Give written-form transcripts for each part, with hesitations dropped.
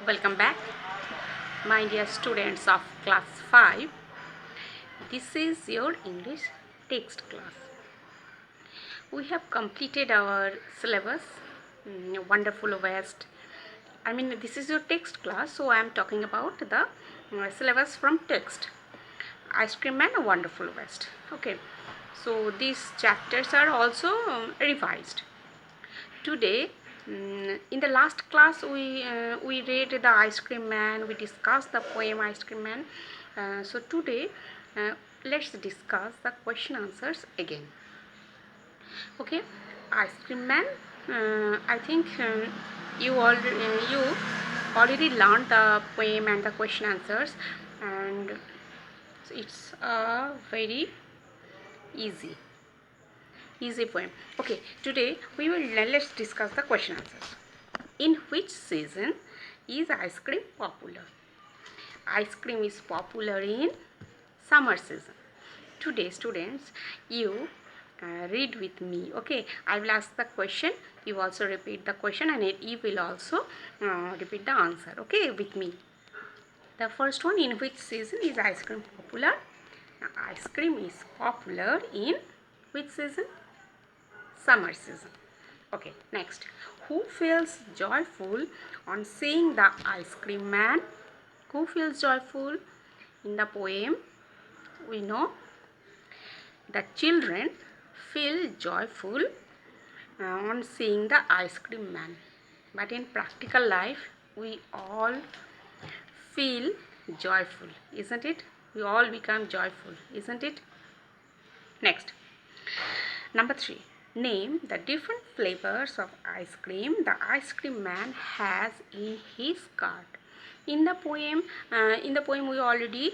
Welcome back, my dear students of class 5. This is your English text class. We have completed our syllabus, Wonderful West. This is your text class, so I am talking about the syllabus from text. Ice Cream Man, Wonderful West. Okay, so these chapters are also revised. Today, in the last class, we read the Ice Cream Man. We discussed the poem Ice Cream Man. So today, let's discuss the question answers again. Okay, Ice Cream Man. I think you already learned the poem and the question answers, and it's very easy poem. Okay, today let's discuss the question answers. In which season is ice cream popular? Ice cream is popular in summer season. Today, students, you read with me. Okay, I will ask the question. You also repeat the question, and you will also repeat the answer. Okay, with me. The first one: in which season is ice cream popular? Ice cream is popular in which season? Summer season. Okay, next. Who feels joyful on seeing the ice cream man? Who feels joyful? In the poem, we know that children feel joyful on seeing the ice cream man. But in practical life, we all feel joyful, isn't it? We all become joyful, isn't it? Next. Number 3. Name the different flavors of ice cream the ice cream man has in his cart. In the poem, we already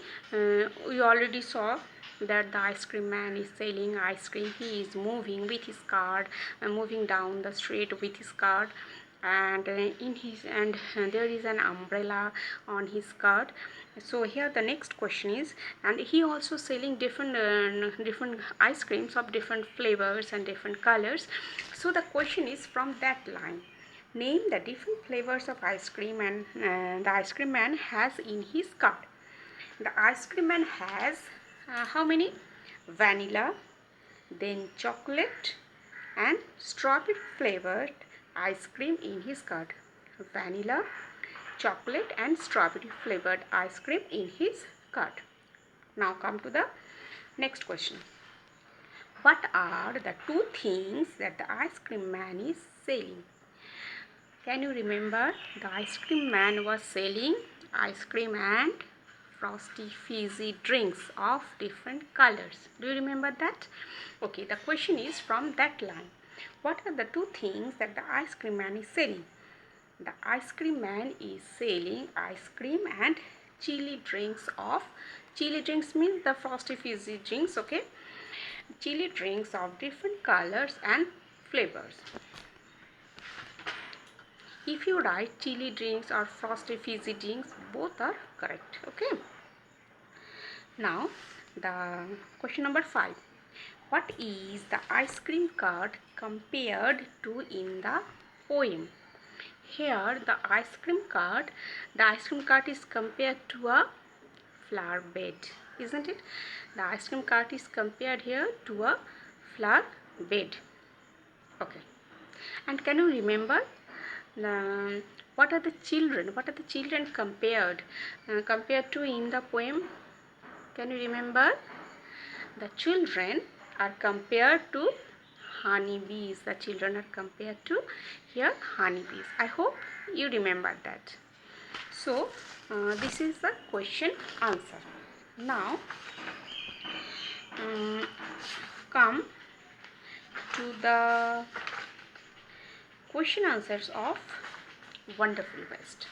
saw that the ice cream man is selling ice cream. He is moving with his cart, moving down the street with his cart, and there is an umbrella on his cart. So here the next question is, and he also selling different ice creams of different flavors and different colors. So the question is from that line, name the different flavors of ice cream and the ice cream man has in his cart. The ice cream man has how many? Vanilla, then chocolate and strawberry flavored ice cream in his cart. Vanilla, chocolate and strawberry flavored ice cream in his cart. Now come to the next question. What are the two things that the ice cream man is selling? Can you remember? The ice cream man was selling ice cream and frosty fizzy drinks of different colors. Do you remember that? Okay, the question is from that line. What are the two things that the ice cream man is selling? The ice cream man is selling ice cream and chili drinks means the frosty fizzy drinks, okay? Chili drinks of different colors and flavors. If you write chili drinks or frosty fizzy drinks, both are correct, okay? Now, the question number 5. What is the ice cream cart compared to in the poem? Here, the ice cream cart is compared to a flower bed, isn't it? The ice cream cart is compared here to a flower bed. Okay. And can you remember what are the children compared to in the poem? Can you remember? The children are compared to honeybees. The children are compared to here honeybees. I hope you remember that. So this is the question answer. Now come to the question answers of Wonderful West.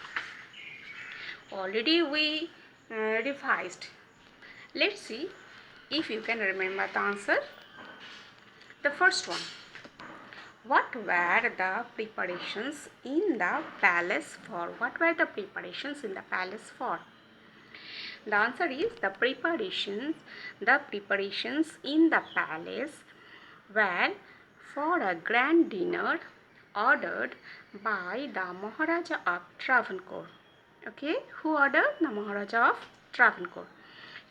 Already we revised. Let's see if you can remember the answer. The first one. What were the preparations in the palace for? What were the preparations in the palace for? The answer is the preparations in the palace were for a grand dinner ordered by the Maharaja of Travancore. Okay, who ordered? The Maharaja of Travancore.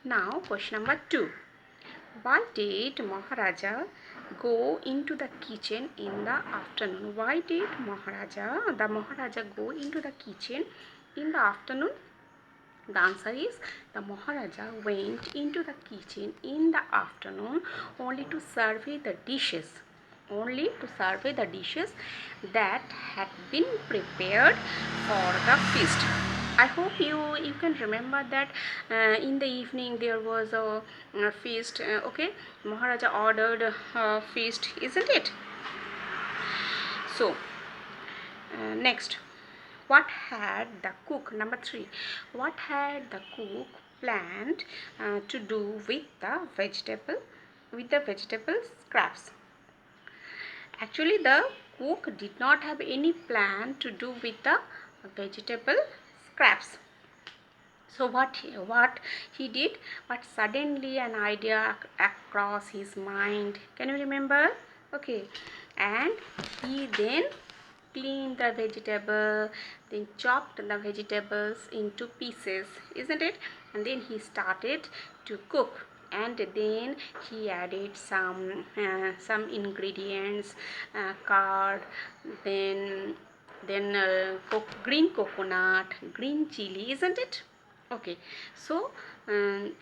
Now question number 2. Why did Maharaja go into the kitchen in the afternoon? Why did the Maharaja go into the kitchen in the afternoon? The answer is the Maharaja went into the kitchen in the afternoon only to survey the dishes. Only to survey the dishes that had been prepared for the feast. I hope you can remember that in the evening there was a feast. Okay, Maharaja ordered a feast, isn't it? So next, what had the cook, number 3, what had the cook planned to do with the vegetable scraps? Actually, the cook did not have any plan to do with the vegetable scraps. So what he did, but suddenly an idea across his mind. Can you remember? Okay, and he then cleaned the vegetable, then chopped the vegetables into pieces, isn't it? And then he started to cook, and then he added some ingredients, curd, then green coconut, green chili, isn't it? Okay, so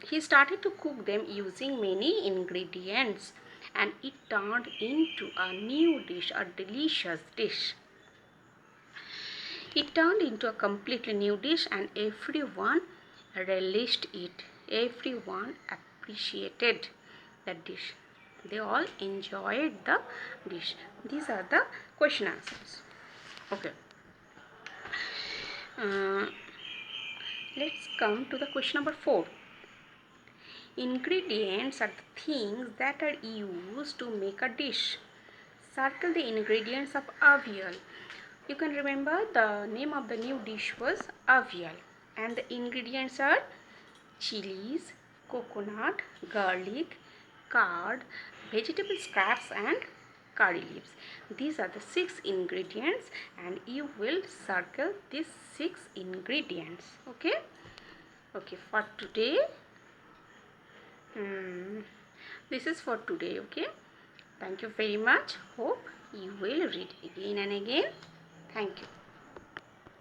he started to cook them using many ingredients, and it turned into a new dish, a delicious dish. It turned into a completely new dish, and everyone relished it. Everyone appreciated the dish. They all enjoyed the dish. These are the question answers. Okay. Uh, let's come to the question number 4. Ingredients are the things that are used to make a dish. Circle the ingredients of avial. You can remember the name of the new dish was avial, and the ingredients are chilies, coconut, garlic, curd, vegetable scraps, and curry leaves. These are the 6 ingredients, and you will circle these 6 ingredients. Okay. Okay, for today, this is for today. Okay, thank you very much. Hope you will read again and again. Thank you.